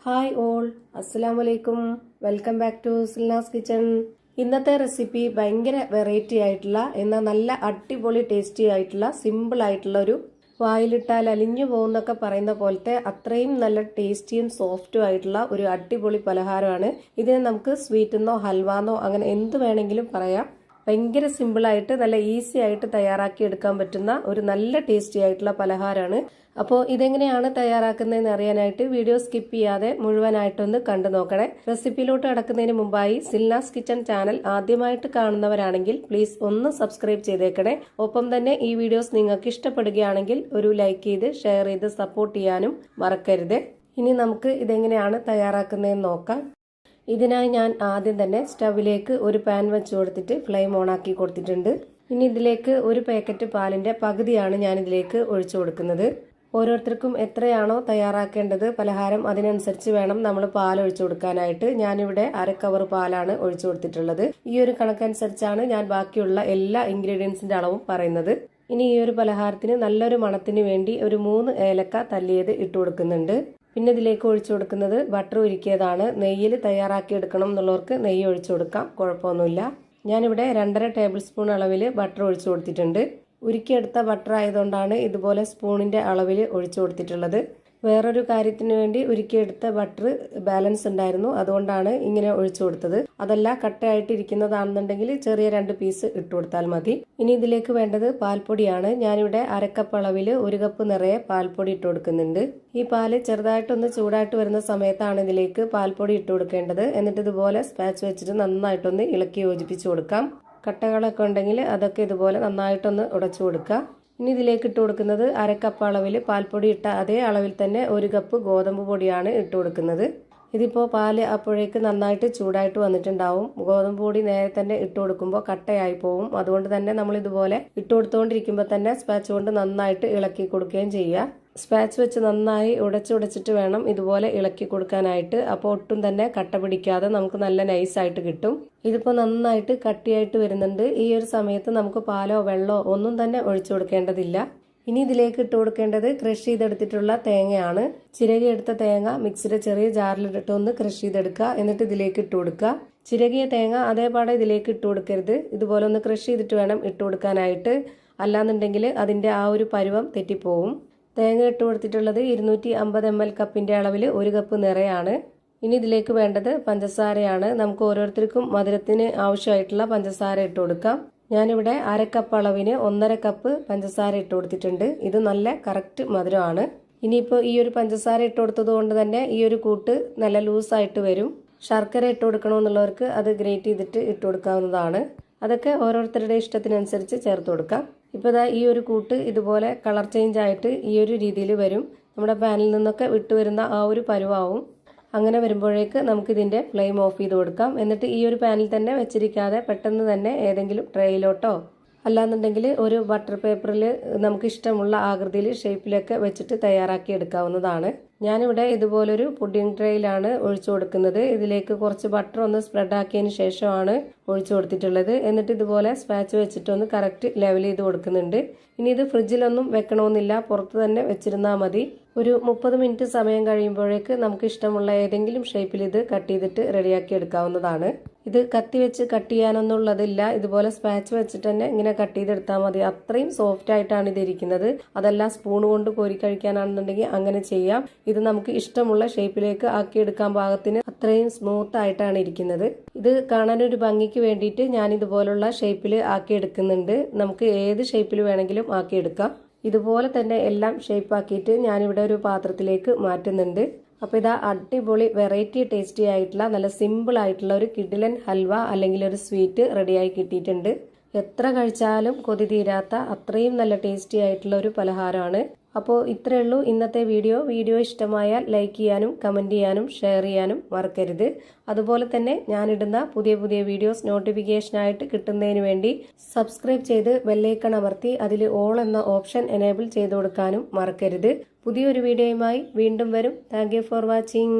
Hi all, അസ്സലാമലൈക്കും. Welcome back to Silnas kitchen. ഇന്നത്തെ recipe ഭയങ്കര വെറൈറ്റി ആയിട്ടുള്ള എന്നാൽ നല്ല അടിപൊളി ടേസ്റ്റി ആയിട്ടുള്ള സിമ്പിൾ ആയിട്ടുള്ള ഒരു വായിലിട്ടാൽ അലിഞ്ഞു പോകുന്നൊക്കെ പറയുന്ന പോലത്തെ അത്രയും നല്ല ടേസ്റ്റിയും സോഫ്റ്റും ആയിട്ടുള്ള ഒരു അടിപൊളി പലഹാരമാണ്. ഇതിനെ നമുക്ക് സ്വീറ്റെന്നോ ഹൽവാന്നോ അങ്ങനെ എന്ത് വേണമെങ്കിലും പറയാം. ഭയങ്കര സിമ്പിളായിട്ട് നല്ല ഈസി ആയിട്ട് തയ്യാറാക്കി എടുക്കാൻ പറ്റുന്ന ഒരു നല്ല ടേസ്റ്റി ആയിട്ടുള്ള പലഹാരമാണ്. അപ്പോൾ ഇതെങ്ങനെയാണ് തയ്യാറാക്കുന്നതെന്ന് അറിയാനായിട്ട് വീഡിയോ സ്കിപ്പ് ചെയ്യാതെ മുഴുവനായിട്ടൊന്ന് കണ്ടു നോക്കണേ. റെസിപ്പിയിലോട്ട് കടക്കുന്നതിന് മുമ്പായി സിൽനാസ് കിച്ചൺ ചാനൽ ആദ്യമായിട്ട് കാണുന്നവരാണെങ്കിൽ പ്ലീസ് ഒന്ന് സബ്സ്ക്രൈബ് ചെയ്തേക്കണേ. ഒപ്പം തന്നെ ഈ വീഡിയോസ് നിങ്ങൾക്ക് ഇഷ്ടപ്പെടുകയാണെങ്കിൽ ഒരു ലൈക്ക് ചെയ്ത് ഷെയർ ചെയ്ത് സപ്പോർട്ട് ചെയ്യാനും മറക്കരുത്. ഇനി നമുക്ക് ഇതെങ്ങനെയാണ് തയ്യാറാക്കുന്നതെന്ന് നോക്കാം. ഇതിനായി ഞാൻ ആദ്യം തന്നെ സ്റ്റവിലേക്ക് ഒരു പാൻ വെച്ച് കൊടുത്തിട്ട് ഫ്ലെയിം ഓൺ ആക്കി കൊടുത്തിട്ടുണ്ട്. ഇനി ഇതിലേക്ക് ഒരു പാക്കറ്റ് പാലിന്റെ പകുതിയാണ് ഞാൻ ഇതിലേക്ക് ഒഴിച്ചു കൊടുക്കുന്നത്. ഓരോരുത്തർക്കും എത്രയാണോ തയ്യാറാക്കേണ്ടത് പലഹാരം അതിനനുസരിച്ച് വേണം നമ്മൾ പാൽ ഒഴിച്ചു കൊടുക്കാനായിട്ട്. ഞാനിവിടെ 1/2 കവർ പാലാണ് ഒഴിച്ചു കൊടുത്തിട്ടുള്ളത്. ഈ ഒരു കണക്കനുസരിച്ചാണ് ഞാൻ ബാക്കിയുള്ള എല്ലാ ഇൻഗ്രീഡിയൻസിന്റെ അളവും പറയുന്നത്. ഇനി ഈ ഒരു പലഹാരത്തിന് നല്ലൊരു മണത്തിന് വേണ്ടി ഒരു 3 ഏലക്ക തല്ലിയത് ഇട്ട് കൊടുക്കുന്നുണ്ട്. പിന്നെ ഇതിലേക്ക് ഒഴിച്ചു കൊടുക്കുന്നത് ബട്ടർ ഉരുക്കിയതാണ്. നെയ്യിൽ തയ്യാറാക്കി എടുക്കണം എന്നുള്ളവർക്ക് നെയ്യ് ഒഴിച്ചു കൊടുക്കാം, കുഴപ്പമൊന്നുമില്ല. ഞാനിവിടെ 2.5 ടേബിൾ സ്പൂൺ അളവിൽ ബട്ടർ ഒഴിച്ചു കൊടുത്തിട്ടുണ്ട്. ഉരുക്കിയെടുത്ത ബട്ടർ ആയതുകൊണ്ടാണ് ഇതുപോലെ സ്പൂണിന്റെ അളവിൽ ഒഴിച്ചു കൊടുത്തിട്ടുള്ളത്. വേറൊരു കാര്യത്തിന് വേണ്ടി ഉരുക്കിയെടുത്ത ബട്ടർ ബാലൻസ് ഉണ്ടായിരുന്നു, അതുകൊണ്ടാണ് ഇങ്ങനെ ഒഴിച്ചു കൊടുത്തത്. അതല്ല കട്ടയായിട്ട് ഇരിക്കുന്നതാണെന്നുണ്ടെങ്കിൽ ചെറിയ 2 പീസ് ഇട്ട് കൊടുത്താൽ മതി. ഇനി ഇതിലേക്ക് വേണ്ടത് പാൽപ്പൊടിയാണ്. ഞാനിവിടെ 1/2 കപ്പ് അളവിൽ 1 കപ്പ് നിറയെ പാൽപ്പൊടി ഇട്ട് കൊടുക്കുന്നുണ്ട്. ഈ പാല് ചെറുതായിട്ടൊന്ന് ചൂടായിട്ട് വരുന്ന സമയത്താണ് ഇതിലേക്ക് പാൽപ്പൊടി ഇട്ട് കൊടുക്കേണ്ടത്. എന്നിട്ട് ഇതുപോലെ സ്പാച്ച് വെച്ചിട്ട് നന്നായിട്ടൊന്ന് ഇളക്കി യോജിപ്പിച്ചു കൊടുക്കാം. കട്ടകളൊക്കെ ഉണ്ടെങ്കിൽ അതൊക്കെ ഇതുപോലെ നന്നായിട്ടൊന്ന് ഉടച്ചു കൊടുക്കുക. ഇനി ഇതിലേക്ക് ഇട്ട് കൊടുക്കുന്നത് 1/2 കപ്പ് അളവിൽ പാൽപ്പൊടി ഇട്ട അതേ അളവിൽ തന്നെ 1 കപ്പ് ഗോതമ്പ് പൊടിയാണ് ഇട്ട് കൊടുക്കുന്നത്. ഇതിപ്പോൾ പാല് അപ്പോഴേക്ക് നന്നായിട്ട് ചൂടായിട്ട് വന്നിട്ടുണ്ടാവും. ഗോതമ്പ് പൊടി നേരെ തന്നെ ഇട്ട് കൊടുക്കുമ്പോൾ കട്ടയായി പോവും. അതുകൊണ്ട് തന്നെ നമ്മൾ ഇതുപോലെ ഇട്ട് കൊടുത്തുകൊണ്ടിരിക്കുമ്പോൾ തന്നെ സ്പാച്ച് കൊണ്ട് നന്നായിട്ട് ഇളക്കി കൊടുക്കുകയും ചെയ്യുക. സ്പാച്ച് വെച്ച് നന്നായി ഉടച്ചിട്ട് വേണം ഇതുപോലെ ഇളക്കി കൊടുക്കാനായിട്ട്. അപ്പോൾ ഒട്ടും തന്നെ കട്ട പിടിക്കാതെ നമുക്ക് നല്ല നൈസായിട്ട് കിട്ടും. ഇതിപ്പോൾ നന്നായിട്ട് കട്ടിയായിട്ട് വരുന്നുണ്ട്. ഈ ഒരു സമയത്ത് നമുക്ക് പാലോ വെള്ളമോ ഒന്നും തന്നെ ഒഴിച്ചു കൊടുക്കേണ്ടതില്ല. ഇനി ഇതിലേക്ക് ഇട്ട് കൊടുക്കേണ്ടത് ക്രഷ് ചെയ്തെടുത്തിട്ടുള്ള തേങ്ങയാണ്. ചിരകിയെടുത്ത തേങ്ങ മിക്സിയുടെ ചെറിയ ജാറിലിട്ടിട്ട് ഒന്ന് ക്രഷ് ചെയ്തെടുക്കുക. എന്നിട്ട് ഇതിലേക്ക് ഇട്ട് കൊടുക്കുക. ചിരകിയ തേങ്ങ അതേപാടെ ഇതിലേക്ക് ഇട്ട് കൊടുക്കരുത്. ഇതുപോലെ ഒന്ന് ക്രഷ് ചെയ്തിട്ട് വേണം ഇട്ട് കൊടുക്കാനായിട്ട്. അല്ലാന്നുണ്ടെങ്കിൽ അതിൻ്റെ ആ ഒരു പരുവം തെറ്റിപ്പോവും. തേങ്ങ ഇട്ട് കൊടുത്തിട്ടുള്ളത് 250 ml കപ്പിന്റെ അളവിൽ 1 കപ്പ് നിറയാണ്. ഇനി ഇതിലേക്ക് വേണ്ടത് പഞ്ചസാരയാണ്. നമുക്ക് ഓരോരുത്തർക്കും മധുരത്തിന് ആവശ്യമായിട്ടുള്ള പഞ്ചസാര ഇട്ട് കൊടുക്കാം. ഞാനിവിടെ 1/2 കപ്പ് അളവിന് 1.5 കപ്പ് പഞ്ചസാര ഇട്ട് കൊടുത്തിട്ടുണ്ട്. ഇത് നല്ല കറക്റ്റ് മധുരമാണ്. ഇനിയിപ്പോൾ ഈ ഒരു പഞ്ചസാര ഇട്ട് കൊടുത്തത് കൊണ്ട് തന്നെ ഈ ഒരു കൂട്ട് നല്ല ലൂസായിട്ട് വരും. ശർക്കര ഇട്ട് കൊടുക്കണമെന്നുള്ളവർക്ക് അത് ഗ്രേറ്റ് ചെയ്തിട്ട് ഇട്ട് കൊടുക്കാവുന്നതാണ്. അതൊക്കെ ഓരോരുത്തരുടെ ഇഷ്ടത്തിനനുസരിച്ച് ചേർത്ത് കൊടുക്കാം. ഇപ്പോൾ ഇതാ ഈ ഒരു കൂട്ട് ഇതുപോലെ കളർ ചേഞ്ച് ആയിട്ട് ഈ ഒരു രീതിയിൽ വരും. നമ്മുടെ പാനിൽ നിന്നൊക്കെ വിട്ടുവരുന്ന ആ ഒരു പരുവാവും. അങ്ങനെ വരുമ്പോഴേക്ക് നമുക്കിതിൻ്റെ ഫ്ലെയിം ഓഫ് ചെയ്ത് കൊടുക്കാം. എന്നിട്ട് ഈ ഒരു പാനിൽ തന്നെ വെച്ചിരിക്കാതെ പെട്ടെന്ന് തന്നെ ഏതെങ്കിലും ട്രേയിലോട്ടോ അല്ലാന്നുണ്ടെങ്കിൽ ഒരു ബട്ടർ പേപ്പറിൽ നമുക്ക് ഇഷ്ടമുള്ള ആകൃതിയിൽ ഷേപ്പിലൊക്കെ വെച്ചിട്ട് തയ്യാറാക്കി എടുക്കാവുന്നതാണ്. ഞാനിവിടെ ഇതുപോലൊരു പുഡിംഗ് ട്രേയിലാണ് ഒഴിച്ചു കൊടുക്കുന്നത്. ഇതിലേക്ക് കുറച്ച് ബട്ടർ ഒന്ന് സ്പ്രെഡ് ആക്കിയതിന് ശേഷമാണ് ഒഴിച്ചു കൊടുത്തിട്ടുള്ളത്. എന്നിട്ട് ഇതുപോലെ സ്പാച്ച് വെച്ചിട്ടൊന്ന് കറക്റ്റ് ലെവൽ ചെയ്ത് കൊടുക്കുന്നുണ്ട്. ഇനി ഇത് ഫ്രിഡ്ജിലൊന്നും വെക്കണമെന്നില്ല, പുറത്ത് തന്നെ വെച്ചിരുന്നാൽ മതി. ഒരു 30 മിനിറ്റ് സമയം കഴിയുമ്പോഴേക്ക് നമുക്ക് ഇഷ്ടമുള്ള ഏതെങ്കിലും ഷേപ്പിൽ ഇത് കട്ട് ചെയ്തിട്ട് റെഡിയാക്കി എടുക്കാവുന്നതാണ്. ഇത് കത്തി വെച്ച് കട്ട് ചെയ്യാനൊന്നുള്ളതില്ല. ഇതുപോലെ സ്പാച്ച് വെച്ചിട്ട് തന്നെ ഇങ്ങനെ കട്ട് ചെയ്തെടുത്താൽ മതി. അത്രയും സോഫ്റ്റ് ആയിട്ടാണ് ഇത് ഇരിക്കുന്നത്. അതല്ല സ്പൂൺ കൊണ്ട് കോരി കഴിക്കാനാണെന്നുണ്ടെങ്കിൽ അങ്ങനെ ചെയ്യാം. ഇത് നമുക്ക് ഇഷ്ടമുള്ള ഷേപ്പിലേക്ക് ആക്കിയെടുക്കാൻ പാകത്തിന് അത്രയും സ്മൂത്ത് ആയിട്ടാണ് ഇരിക്കുന്നത്. ഇത് കാണാനൊരു ഭംഗിക്ക് വേണ്ടിയിട്ട് ഞാൻ ഇതുപോലുള്ള ഷേപ്പിൽ ആക്കിയെടുക്കുന്നുണ്ട്. നമുക്ക് ഏത് ഷേപ്പിൽ വേണമെങ്കിലും ആക്കിയെടുക്കാം. ഇതുപോലെ തന്നെ എല്ലാം ഷേപ്പ് ആക്കിയിട്ട് ഞാനിവിടെ ഒരു പാത്രത്തിലേക്ക് മാറ്റുന്നുണ്ട്. അപ്പോൾ ഇതാ അടിപൊളി വെറൈറ്റി ടേസ്റ്റി ആയിട്ടുള്ള നല്ല സിമ്പിൾ ആയിട്ടുള്ള ഒരു കിഡിലൻ ഹൽവ അല്ലെങ്കിൽ ഒരു സ്വീറ്റ് റെഡിയായി കിട്ടിയിട്ടുണ്ട്. എത്ര കഴിച്ചാലും കൊതി തീരാത്ത അത്രയും നല്ല ടേസ്റ്റി ആയിട്ടുള്ള ഒരു പലഹാരമാണ്. അപ്പോൾ ഇത്രയേ ഉള്ളൂ ഇന്നത്തെ വീഡിയോ ഇഷ്ടമായാൽ ലൈക്ക് ചെയ്യാനും കമൻറ്റ് ചെയ്യാനും ഷെയർ ചെയ്യാനും മറക്കരുത്. അതുപോലെ തന്നെ ഞാനിടുന്ന പുതിയ വീഡിയോസ് നോട്ടിഫിക്കേഷനായിട്ട് കിട്ടുന്നതിന് വേണ്ടി സബ്സ്ക്രൈബ് ചെയ്ത് ബെല്ലൈക്കൺ അമർത്തി അതിൽ ഓൾ എന്ന ഓപ്ഷൻ എനേബിൾ ചെയ്ത് കൊടുക്കാനും മറക്കരുത്. പുതിയൊരു വീഡിയോയുമായി വീണ്ടും വരും. Thank you for watching.